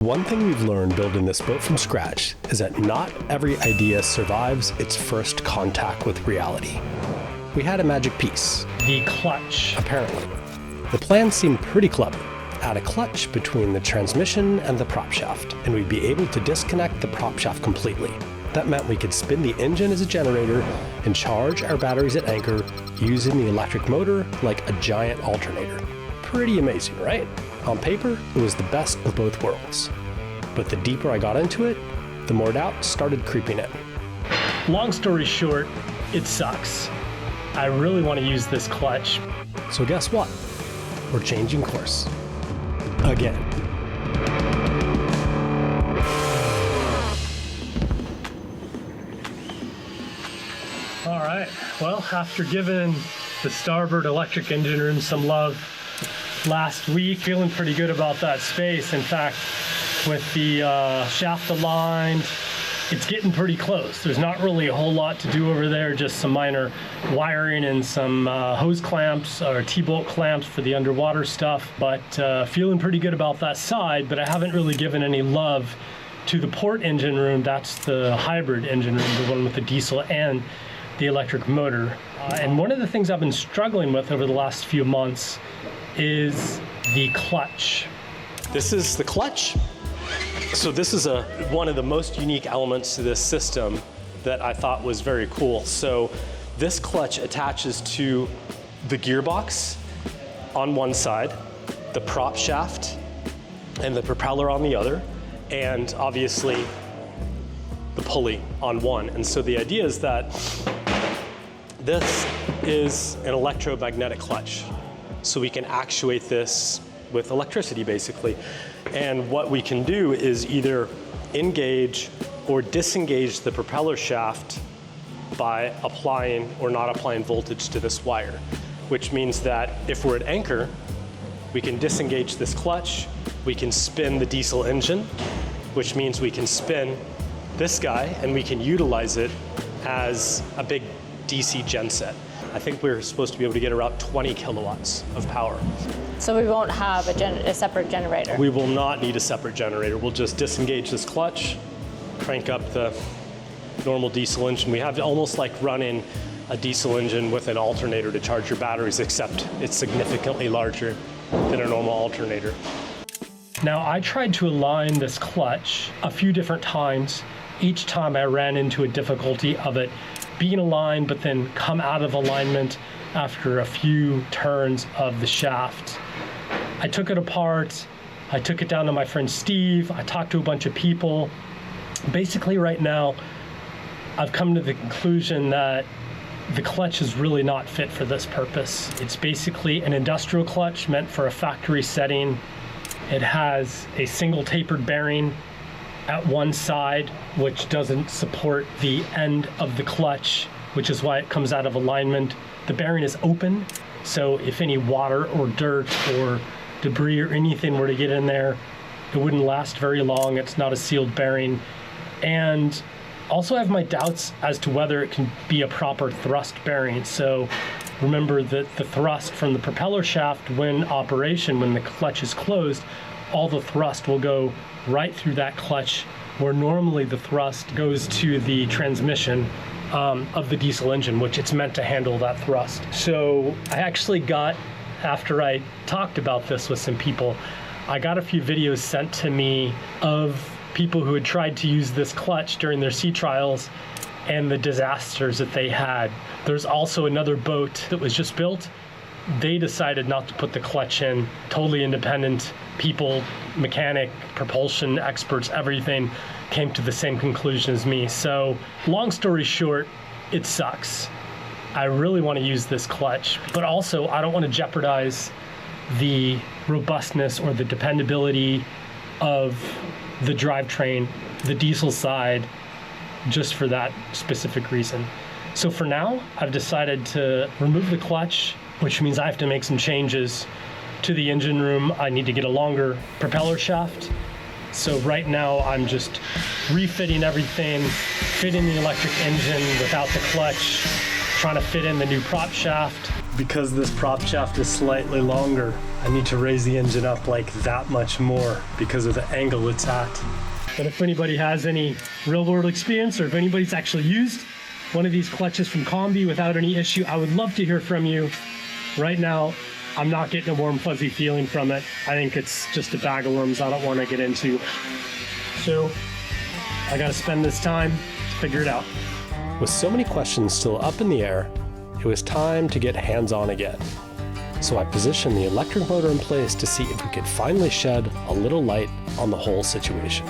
One thing we've learned building this boat from scratch is that not every idea survives its first contact with reality. We had a magic piece. The clutch. Apparently. The plan seemed pretty clever. Add a clutch between the transmission and the prop shaft, and we'd be able to disconnect the prop shaft completely. That meant we could spin the engine as a generator and charge our batteries at anchor using the electric motor like a giant alternator. Pretty amazing, right? On paper, it was the best of both worlds. But the deeper I got into it, the more doubt started creeping in. Long story short, it sucks. I really want to use this clutch. So guess what? We're changing course. Again. All right, well, after giving the starboard electric engine room some love last week, feeling pretty good about that space. In fact, with the shaft aligned, it's getting pretty close. There's not really a whole lot to do over there, just some minor wiring and some hose clamps or T-bolt clamps for the underwater stuff, but feeling pretty good about that side. But I haven't really given any love to the port engine room. That's the hybrid engine room, the one with the diesel and the electric motor. And one of the things I've been struggling with over the last few months is the clutch. This is the clutch. So this is one of the most unique elements to this system that I thought was very cool. So this clutch attaches to the gearbox on one side, the prop shaft, and the propeller on the other, and obviously the pulley on one. And so the idea is that this is an electromagnetic clutch. So we can actuate this with electricity, basically. And what we can do is either engage or disengage the propeller shaft by applying or not applying voltage to this wire, which means that if we're at anchor, we can disengage this clutch, we can spin the diesel engine, which means we can spin this guy and we can utilize it as a big DC genset. I think we're supposed to be able to get around 20 kilowatts of power. So we won't have a separate generator? We will not need a separate generator. We'll just disengage this clutch, crank up the normal diesel engine. We have almost like running a diesel engine with an alternator to charge your batteries, except it's significantly larger than a normal alternator. Now, I tried to align this clutch a few different times. Each time I ran into a difficulty of it being aligned, but then come out of alignment after a few turns of the shaft. I took it apart. I took it down to my friend Steve. I talked to a bunch of people. Basically, right now, I've come to the conclusion that the clutch is really not fit for this purpose. It's basically an industrial clutch meant for a factory setting. It has a single tapered bearing at one side, which doesn't support the end of the clutch, which is why it comes out of alignment. The bearing is open, so if any water or dirt or debris or anything were to get in there, it wouldn't last very long. It's not a sealed bearing. And also I have my doubts as to whether it can be a proper thrust bearing. So remember that the thrust from the propeller shaft when operation, when the clutch is closed, all the thrust will go right through that clutch, where normally the thrust goes to the transmission of the diesel engine, which it's meant to handle that thrust. So I actually got, after I talked about this with some people, I got a few videos sent to me of people who had tried to use this clutch during their sea trials and the disasters that they had. There's also another boat that was just built. They decided not to put the clutch in. Totally independent people, mechanic, propulsion experts, everything came to the same conclusion as me. So long story short, it sucks. I really want to use this clutch, but also I don't want to jeopardize the robustness or the dependability of the drivetrain, the diesel side, just for that specific reason. So for now, I've decided to remove the clutch, which means I have to make some changes to the engine room. I need to get a longer propeller shaft. So right now I'm just refitting everything, fitting the electric engine without the clutch, trying to fit in the new prop shaft. Because this prop shaft is slightly longer, I need to raise the engine up like that much more because of the angle it's at. But if anybody has any real world experience, or if anybody's actually used one of these clutches from Combi without any issue, I would love to hear from you. Right now, I'm not getting a warm fuzzy feeling from it. I think it's just a bag of worms I don't want to get into. So I got to spend this time to figure it out. With so many questions still up in the air, it was time to get hands-on again. So I positioned the electric motor in place to see if we could finally shed a little light on the whole situation.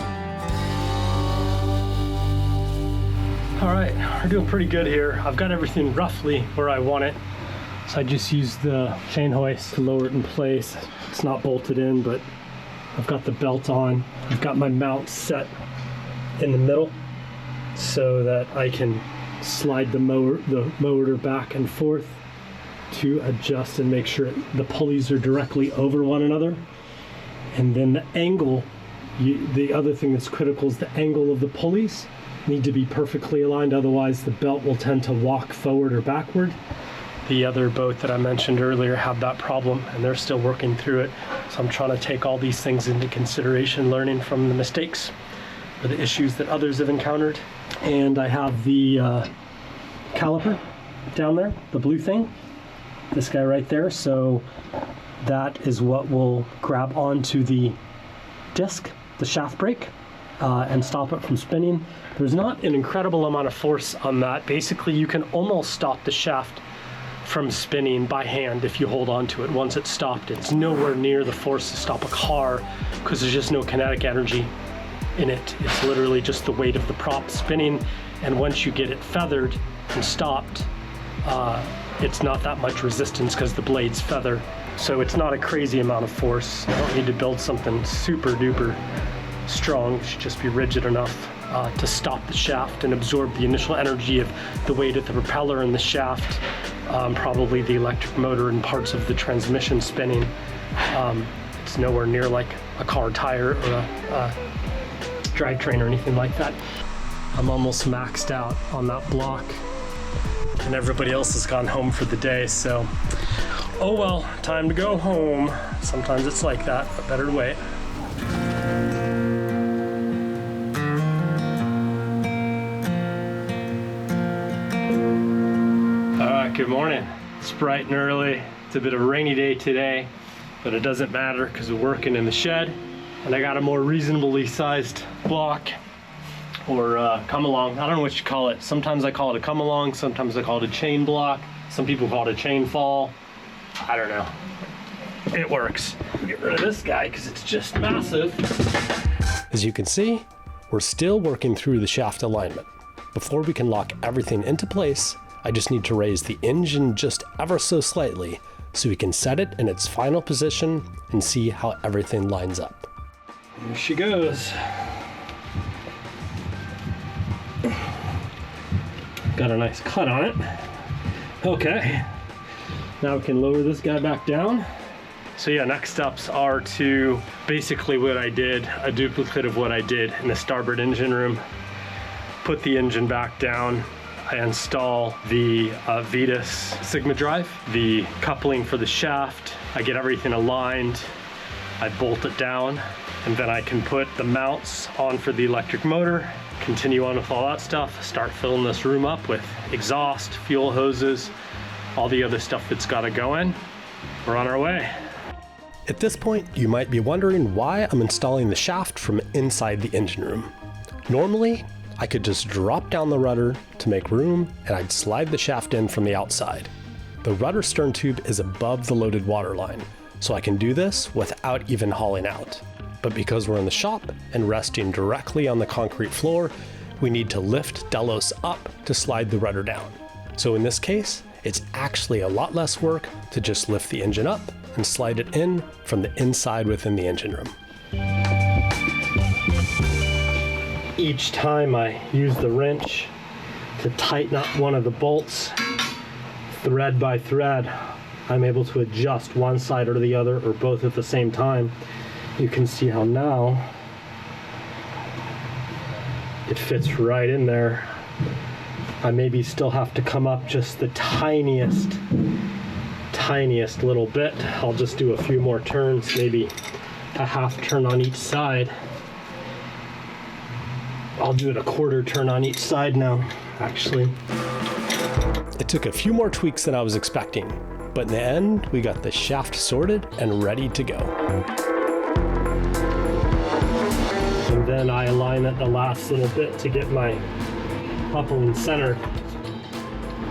All right, we're doing pretty good here. I've got everything roughly where I want it. So I just used the chain hoist to lower it in place. It's not bolted in, but I've got the belt on. I've got my mount set in the middle so that I can slide the motor back and forth to adjust and make sure the pulleys are directly over one another. And then the angle, the other thing that's critical is the angle of the pulleys need to be perfectly aligned, otherwise the belt will tend to walk forward or backward. The other boat that I mentioned earlier had that problem and they're still working through it. So I'm trying to take all these things into consideration, learning from the mistakes or the issues that others have encountered. And I have the caliper down there, the blue thing, this guy right there. So that is what will grab onto the disc, the shaft brake, and stop it from spinning. There's not an incredible amount of force on that. Basically, you can almost stop the shaft from spinning by hand if you hold on to it. Once it's stopped, it's nowhere near the force to stop a car because there's just no kinetic energy in it. It's literally just the weight of the prop spinning, and once you get it feathered and stopped, it's not that much resistance because the blades feather. So it's not a crazy amount of force. You don't need to build something super duper strong. It should just be rigid enough to stop the shaft and absorb the initial energy of the weight of the propeller and the shaft, probably the electric motor and parts of the transmission spinning. It's nowhere near like a car tire or a drivetrain or anything like that. I'm almost maxed out on that block and everybody else has gone home for the day, so oh well, time to go home. Sometimes it's like that, but better to wait. Good morning. It's bright and early. It's a bit of a rainy day today, but it doesn't matter because we're working in the shed and I got a more reasonably sized block or come along. I don't know what you call it. Sometimes I call it a come along, sometimes I call it a chain block. Some people call it a chain fall. I don't know. It works. Get rid of this guy because it's just massive. As you can see, we're still working through the shaft alignment. Before we can lock everything into place, I just need to raise the engine just ever so slightly so we can set it in its final position and see how everything lines up. Here she goes. Got a nice cut on it. Okay, now we can lower this guy back down. So yeah, next steps are to basically what I did, a duplicate of what I did in the starboard engine room. Put the engine back down. I install the Vetus Sigma drive, the coupling for the shaft. I get everything aligned. I bolt it down, and then I can put the mounts on for the electric motor, continue on with all that stuff, start filling this room up with exhaust, fuel hoses, all the other stuff that's gotta go in. We're on our way. At this point, you might be wondering why I'm installing the shaft from inside the engine room. Normally, I could just drop down the rudder to make room and I'd slide the shaft in from the outside. The rudder stern tube is above the loaded water line, so I can do this without even hauling out. But because we're in the shop and resting directly on the concrete floor, we need to lift Delos up to slide the rudder down. So in this case, it's actually a lot less work to just lift the engine up and slide it in from the inside within the engine room. Each time I use the wrench to tighten up one of the bolts, thread by thread, I'm able to adjust one side or the other or both at the same time. You can see how now it fits right in there. I maybe still have to come up just the tiniest tiniest little bit. I'll just do a few more turns, maybe a half turn on each side. I'll do it a quarter turn on each side now, actually. It took a few more tweaks than I was expecting, but in the end, we got the shaft sorted and ready to go. And then I align it the last little bit to get my coupling center,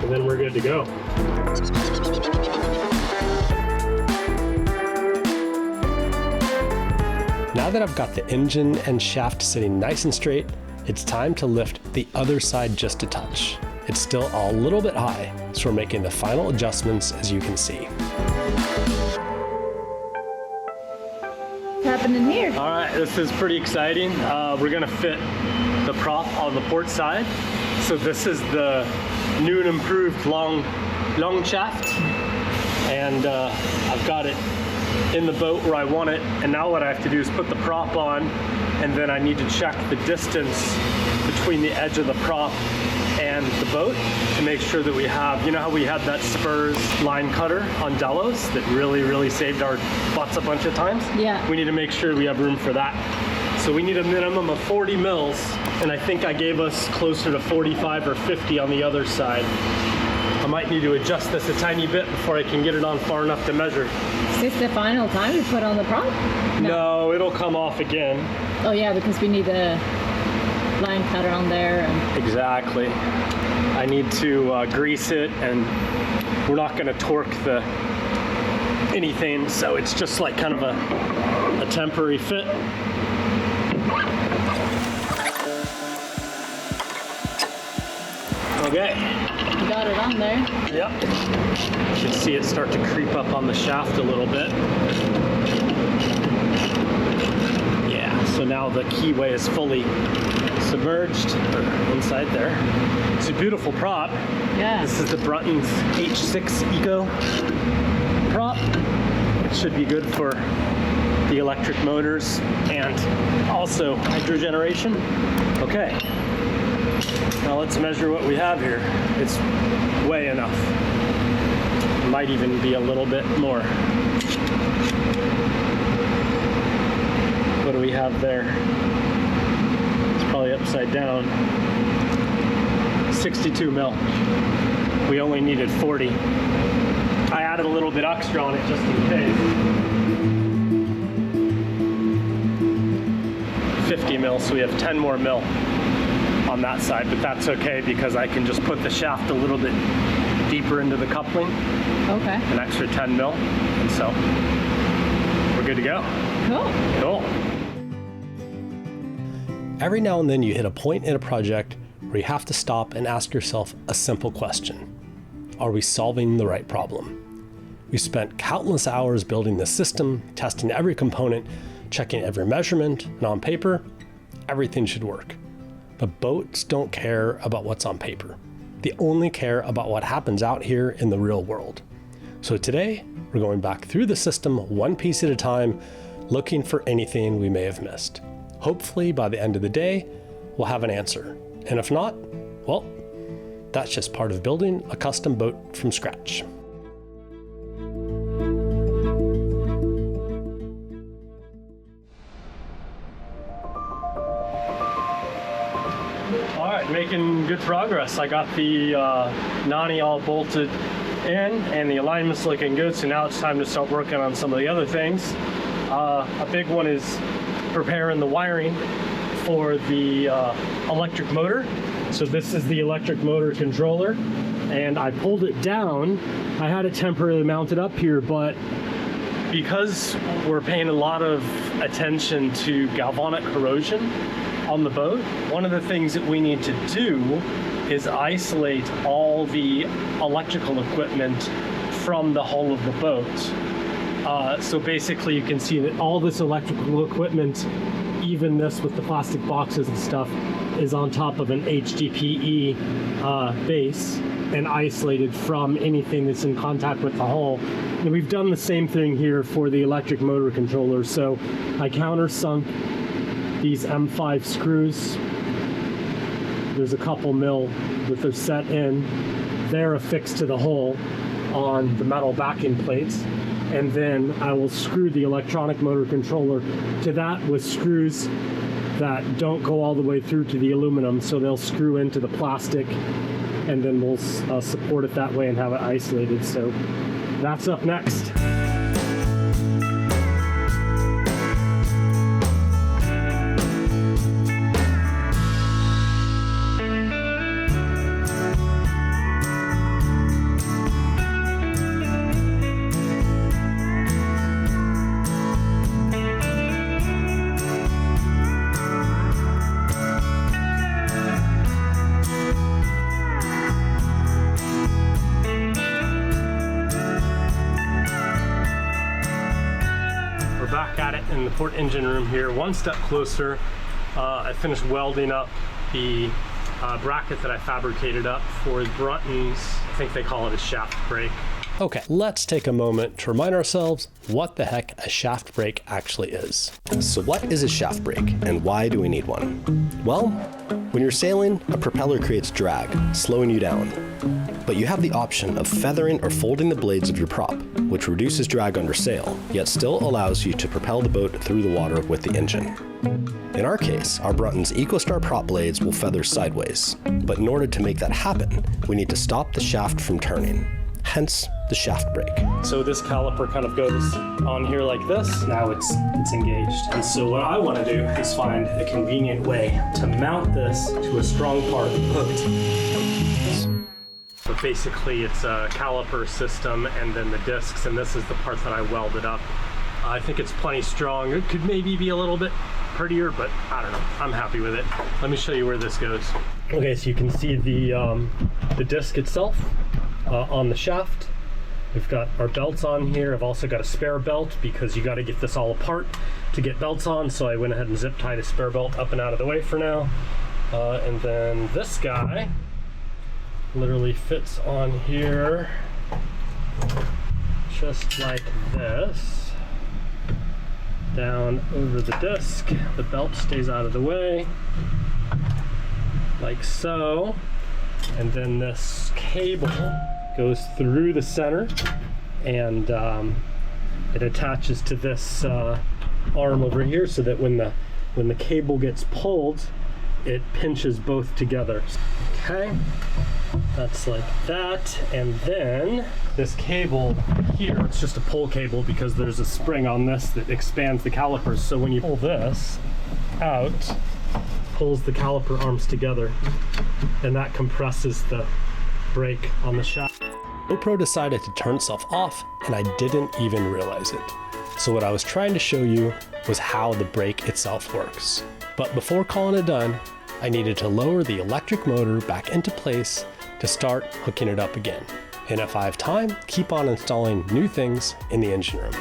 and then we're good to go. Now that I've got the engine and shaft sitting nice and straight, it's time to lift the other side just a touch. It's still a little bit high, so we're making the final adjustments, as you can see. What's happening here? All right, this is pretty exciting. We're gonna fit the prop on the port side. So this is the new and improved long shaft, and I've got it in the boat where I want it, and now what I have to do is put the prop on, and then I need to check the distance between the edge of the prop and the boat to make sure that we have, you know how we had that Spurs line cutter on Delos that really saved our butts a bunch of times? Yeah. We need to make sure we have room for that. So we need a minimum of 40 mils, and I think I gave us closer to 45 or 50 on the other side. I might need to adjust this a tiny bit before I can get it on far enough to measure. Is this the final time you put on the prop? No, it'll come off again. Oh yeah, because we need the line cutter on there. And Exactly. I need to grease it, and we're not going to torque the anything, so it's just like kind of a temporary fit. Okay. you got it on there. Yep. You can see it start to creep up on the shaft a little bit. Yeah, so now the keyway is fully submerged inside there. It's a beautiful prop. Yeah. This is the Brunton's H6 Eco prop. It should be good for the electric motors and also hydrogeneration. Okay. Now let's measure what we have here. It's way enough. Might even be a little bit more. What do we have there? It's probably upside down. 62 mil. We only needed 40. I added a little bit extra on it just in case. 50 mil, so we have 10 more mil on that side, but that's okay because I can just put the shaft a little bit deeper into the coupling, Okay. an extra 10 mil, and so we're good to go. Cool. Cool. Every now and then you hit a point in a project where you have to stop and ask yourself a simple question. Are we solving the right problem? We spent countless hours building this system, testing every component, checking every measurement, and on paper, everything should work. But boats don't care about what's on paper. They only care about what happens out here in the real world. So today, we're going back through the system one piece at a time, looking for anything we may have missed. Hopefully, by the end of the day, we'll have an answer. And if not, well, that's just part of building a custom boat from scratch. All right, making good progress. I got the Nani all bolted in and the alignment's looking good, so now it's time to start working on some of the other things. A big one is preparing the wiring for the electric motor. So this is the electric motor controller, and I pulled it down. I had it temporarily mounted up here, but because we're paying a lot of attention to galvanic corrosion on the boat, one of the things that we need to do is isolate all the electrical equipment from the hull of the boat. So basically you can see that all this electrical equipment, even this with the plastic boxes and stuff, is on top of an HDPE base and isolated from anything that's in contact with the hull. And we've done the same thing here for the electric motor controller. So I countersunk these M5 screws. There's a couple mil that they're set in. They're affixed to the hull. on the metal backing plates, and then I will screw the electronic motor controller to that with screws that don't go all the way through to the aluminum, so they'll screw into the plastic, and then we'll support it that way and have it isolated. So that's up next. Back at it in the port engine room here, one step closer. I finished welding up the bracket that I fabricated up for Brunton's, I think they call it a shaft brake. Okay, let's take a moment to remind ourselves what the heck a shaft brake actually is. So what is a shaft brake, and why do we need one? Well, when you're sailing, a propeller creates drag, slowing you down. But you have the option of feathering or folding the blades of your prop, which reduces drag under sail, yet still allows you to propel the boat through the water with the engine. In our case, our Brunton's EcoStar prop blades will feather sideways, but in order to make that happen, we need to stop the shaft from turning, hence the shaft brake. So this caliper kind of goes on here like this. Now it's engaged. And so what I want to do is find a convenient way to mount this to a strong part hooked. So basically it's a caliper system and then the discs, and this is the part that I welded up. I think it's plenty strong. It could maybe be a little bit prettier, but I don't know. I'm happy with it. Let me show you where this goes. Okay, so you can see the disc itself on the shaft. We've got our belts on here. I've also got a spare belt because you got to get this all apart to get belts on. So I went ahead and zip tied a spare belt up and out of the way for now. And then this guy literally fits on here just like this, down over the disc. The belt stays out of the way like so. And then this cable goes through the center, and it attaches to this arm over here, so that when the cable gets pulled, it pinches both together. Okay, that's like that. And then this cable here, it's just a pull cable because there's a spring on this that expands the calipers. So when you pull this out, pulls the caliper arms together, and that compresses the brake on the shaft. GoPro decided to turn itself off, and I didn't even realize it. So what I was trying to show you was how the brake itself works. But before calling it done, I needed to lower the electric motor back into place to start hooking it up again. And if I have time, keep on installing new things in the engine room.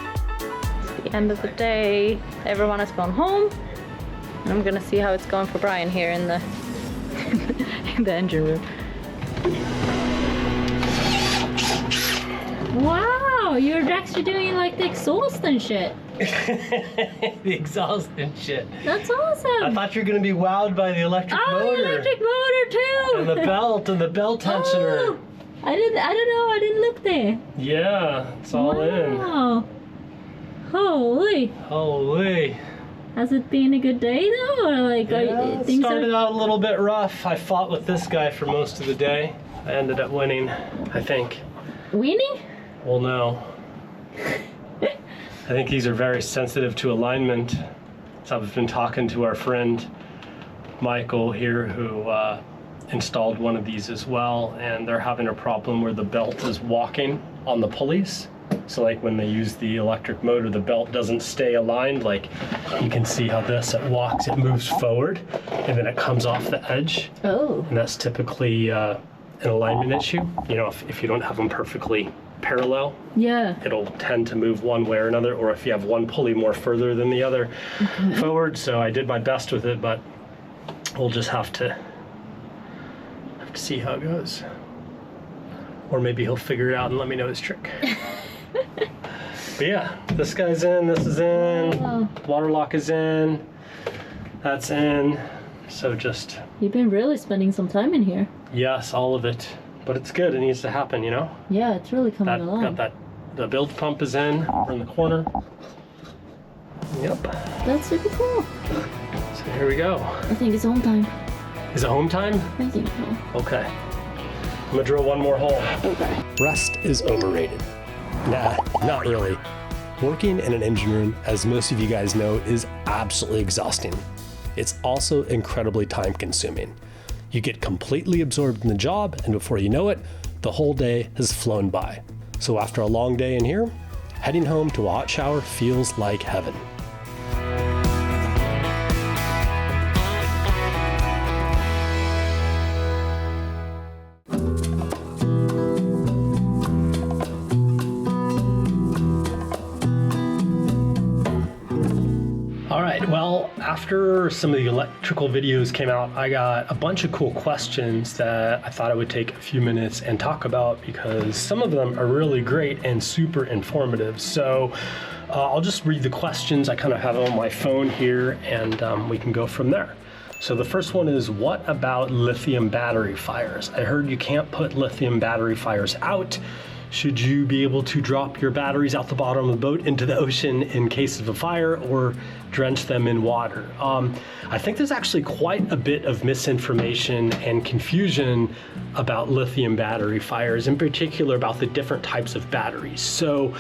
It's the end of the day. Everyone has gone home. And I'm gonna see how it's going for Brian here in the in the engine room. Wow, you're actually doing like the exhaust and shit. The exhaust and shit. That's awesome. I thought you were gonna be wowed by the electric motor. Oh, the electric motor too. And the belt tensioner. Oh, I don't know. I didn't look there. Yeah, it's all in. Wow. Holy. Holy. Has it been a good day though, or like Yeah, it started out a little bit rough. I fought with this guy for most of the day. I ended up winning, I think. winning? Well, no. I think these are very sensitive to alignment. So I've been talking to our friend Michael here, who installed one of these as well, and they're having a problem where the belt is walking on the pulleys. So like when they use the electric motor, the belt doesn't stay aligned. Like you can see how this, it walks, it moves forward, and then it comes off the edge. Oh. And that's typically an alignment issue. You know, if you don't have them perfectly parallel, Yeah. it'll tend to move one way or another, or if you have one pulley more further than the other forward. So I did my best with it, but we'll just have to see how it goes. Or maybe he'll figure it out and let me know his trick. But yeah, this guy's in, this is in, Wow. water lock is in, that's in. So just, You've been really spending some time in here. yes, all of it. but it's good. It needs to happen, you know? Yeah, it's really coming along. The bilge pump is in. We're in the corner. Yep. That's super cool. So here we go. I think it's home time. Is it home time? I think so. Okay. I'm gonna drill one more hole. Okay. Rest is overrated. Nah, not really. Working in an engine room, as most of you guys know, is absolutely exhausting. It's also incredibly time consuming. You get completely absorbed in the job, and before you know it, the whole day has flown by. So after a long day in here, heading home to a hot shower feels like heaven. All right, well, after some of the electrical videos came out, I got a bunch of cool questions that I thought I would take a few minutes and talk about because some of them are really great and super informative. So I'll just read the questions. I kind of have it on my phone here, and we can go from there. So the first one is, what about lithium battery fires? I heard you can't put lithium battery fires out. Should you be able to drop your batteries out the bottom of the boat into the ocean in case of a fire, or drench them in water? I think there's actually quite a bit of misinformation and confusion about lithium battery fires, in particular about the different types of batteries. So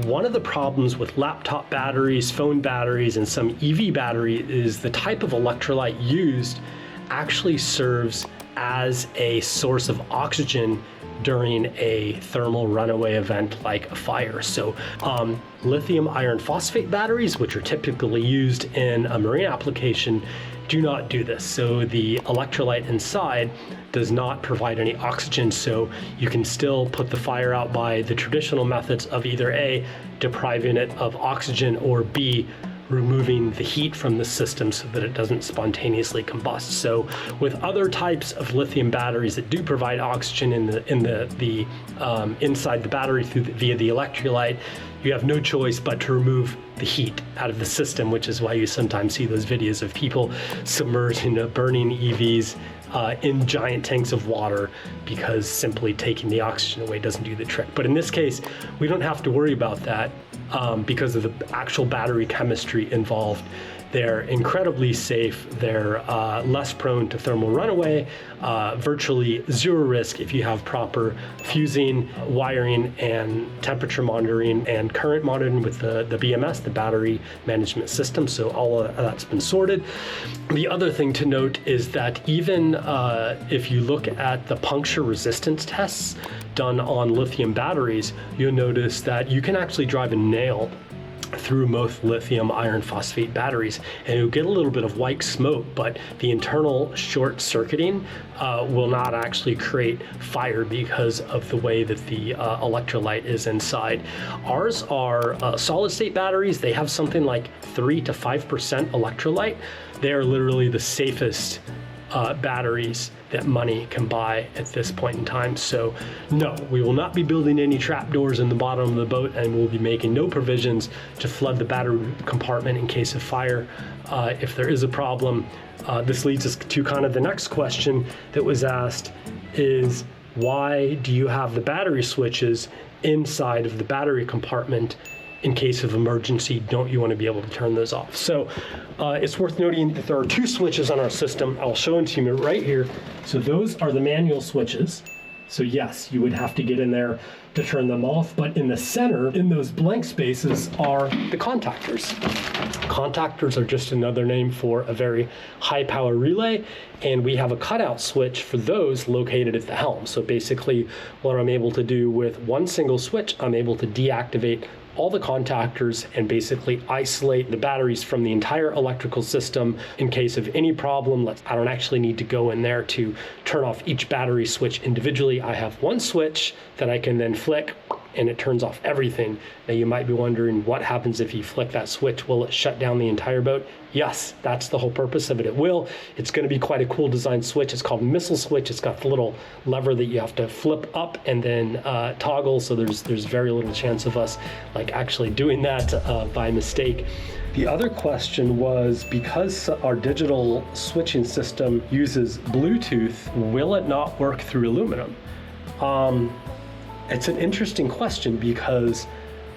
one of the problems with laptop batteries, phone batteries, and some EV battery is the type of electrolyte used actually serves as a source of oxygen during a thermal runaway event like a fire. So lithium iron phosphate batteries, which are typically used in a marine application, do not do this. So the electrolyte inside does not provide any oxygen, so you can still put the fire out by the traditional methods of either A, depriving it of oxygen, or B, removing the heat from the system so that it doesn't spontaneously combust. So with other types of lithium batteries that do provide oxygen in the inside the battery via the electrolyte, you have no choice but to remove the heat out of the system, which is why you sometimes see those videos of people submerged in burning EVs in giant tanks of water, because simply taking the oxygen away doesn't do the trick. But in this case, we don't have to worry about that because of the actual battery chemistry involved. They're incredibly safe. They're less prone to thermal runaway, virtually zero risk if you have proper fusing, wiring, and temperature monitoring and current monitoring with the BMS, the battery management system. So all of that's been sorted. The other thing to note is that even if you look at the puncture resistance tests done on lithium batteries, you'll notice that you can actually drive a nail through most lithium iron phosphate batteries, and you'll get a little bit of white smoke, but the internal short circuiting will not actually create fire because of the way that the electrolyte is inside. Ours are solid state batteries. They have something like 3 to 5% electrolyte. They are literally the safest batteries that money can buy at this point in time. So no, we will not be building any trapdoors in the bottom of the boat, and we'll be making no provisions to flood the battery compartment in case of fire if there is a problem. This leads us to kind of the next question that was asked is, why do you have the battery switches inside of the battery compartment? In case of emergency, don't you want to be able to turn those off? So it's worth noting that there are 2 switches on our system. I'll show them to you right here. So those are the manual switches. So yes, you would have to get in there to turn them off, but in the center, in those blank spaces, are the contactors. Contactors are just another name for a very high power relay, and we have a cutout switch for those located at the helm. So basically what I'm able to do with one single switch, I'm able to deactivate all the contactors and basically isolate the batteries from the entire electrical system in case of any problem. I don't actually need to go in there to turn off each battery switch individually. I have one switch that I can then flick and it turns off everything. Now you might be wondering, what happens if you flick that switch? Will it shut down the entire boat? Yes, that's the whole purpose of it. It will. It's going to be quite a cool design switch. It's called missile switch. It's got the little lever that you have to flip up and then toggle. So there's very little chance of us like actually doing that by mistake. The other question was, because our digital switching system uses Bluetooth, will it not work through aluminum? It's an interesting question because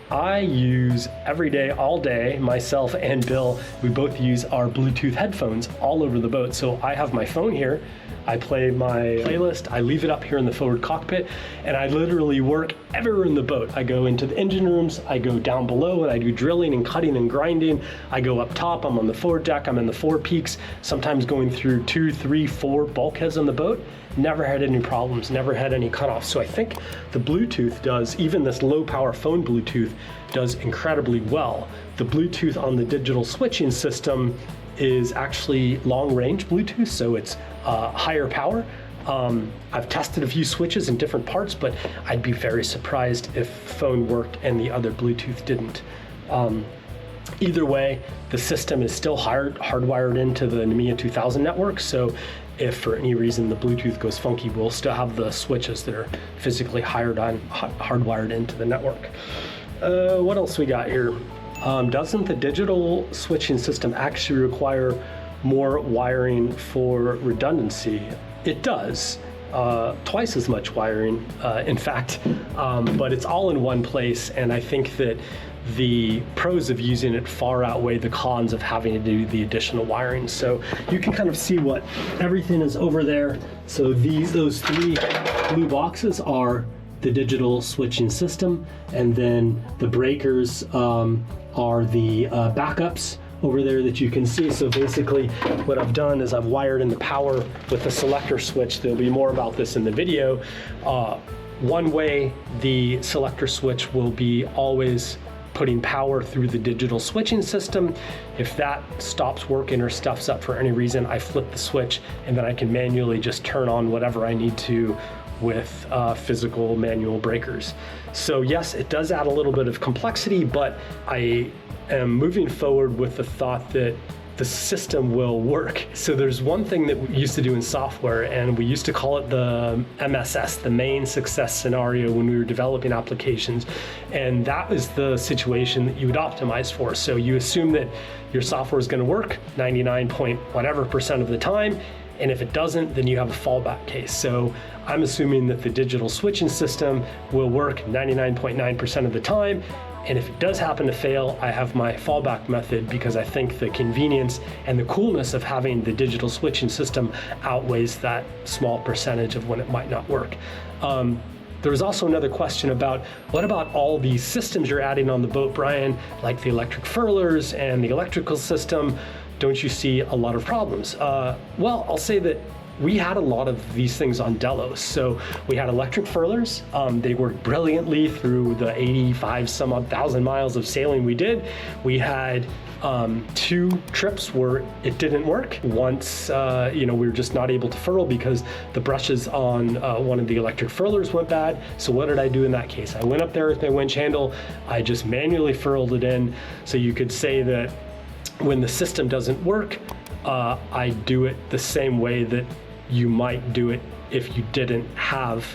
I use every day, all day, myself and Bill, we both use our Bluetooth headphones all over the boat. So I have my phone here, I play my playlist, I leave it up here in the forward cockpit, and I literally work everywhere in the boat. I go into the engine rooms, I go down below and I do drilling and cutting and grinding. I go up top, I'm on the forward deck, I'm in the fore peaks, sometimes going through 2, 3, 4 bulkheads on the boat. Never had any problems, never had any cutoffs. So I think the Bluetooth does, even this low power phone Bluetooth does incredibly well. The Bluetooth on the digital switching system is actually long range Bluetooth, so it's higher power. I've tested a few switches in different parts, but I'd be very surprised if phone worked and the other Bluetooth didn't. Either way, the system is still hardwired into the NMEA 2000 network, so if for any reason the Bluetooth goes funky, we'll still have the switches that are physically hardwired into the network. What else we got here? Doesn't the digital switching system actually require more wiring for redundancy? It does. Twice as much wiring, in fact, but it's all in one place, and I think that the pros of using it far outweigh the cons of having to do the additional wiring. So you can kind of see what everything is over there. So those 3 blue boxes are the digital switching system, and then the breakers are the backups over there that you can see. So basically what I've done is I've wired in the power with the selector switch. There'll be more about this in the video. One way the selector switch will be always putting power through the digital switching system. If that stops working or stuffs up for any reason, I flip the switch and then I can manually just turn on whatever I need to with physical manual breakers. So yes, it does add a little bit of complexity, but I am moving forward with the thought that the system will work. So there's one thing that we used to do in software, and we used to call it the MSS, the main success scenario, when we were developing applications. And that was the situation that you would optimize for. So you assume that your software is going to work 99.whatever% of the time. And if it doesn't, then you have a fallback case. So I'm assuming that the digital switching system will work 99.9% of the time. And if it does happen to fail, I have my fallback method, because I think the convenience and the coolness of having the digital switching system outweighs that small percentage of when it might not work. There was also another question about, what about all these systems you're adding on the boat, Brian, like the electric furlers and the electrical system? Don't you see a lot of problems? Well, I'll say that we had a lot of these things on Delos. So we had electric furlers. They worked brilliantly through the 85 some odd thousand miles of sailing we did. We had 2 trips where it didn't work. Once, we were just not able to furl because the brushes on one of the electric furlers went bad. So what did I do in that case? I went up there with my winch handle. I just manually furled it in. So you could say that when the system doesn't work, I do it the same way that you might do it if you didn't have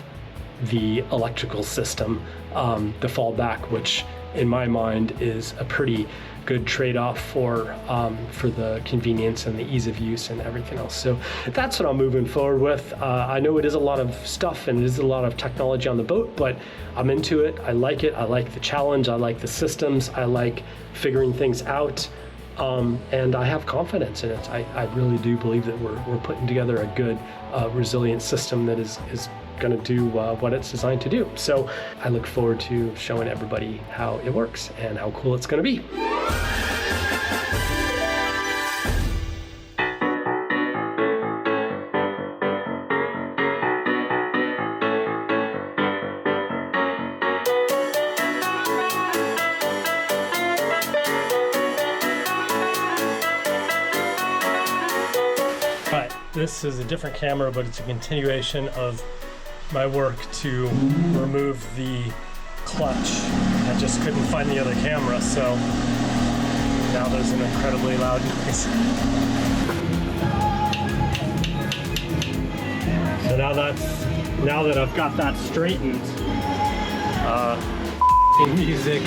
the electrical system, the fallback, which in my mind is a pretty good trade-off for the convenience and the ease of use and everything else. So that's what I'm moving forward with. I know it is a lot of stuff and it is a lot of technology on the boat, but I'm into it. I like it. I like the challenge. I like the systems. I like figuring things out. And I have confidence in it. I really do believe that we're putting together a good, resilient system that is going to do what it's designed to do. So I look forward to showing everybody how it works and how cool it's going to be. This is a different camera, but it's a continuation of my work to remove the clutch. I just couldn't find the other camera, so now there's an incredibly loud noise. So now that I've got that straightened, music.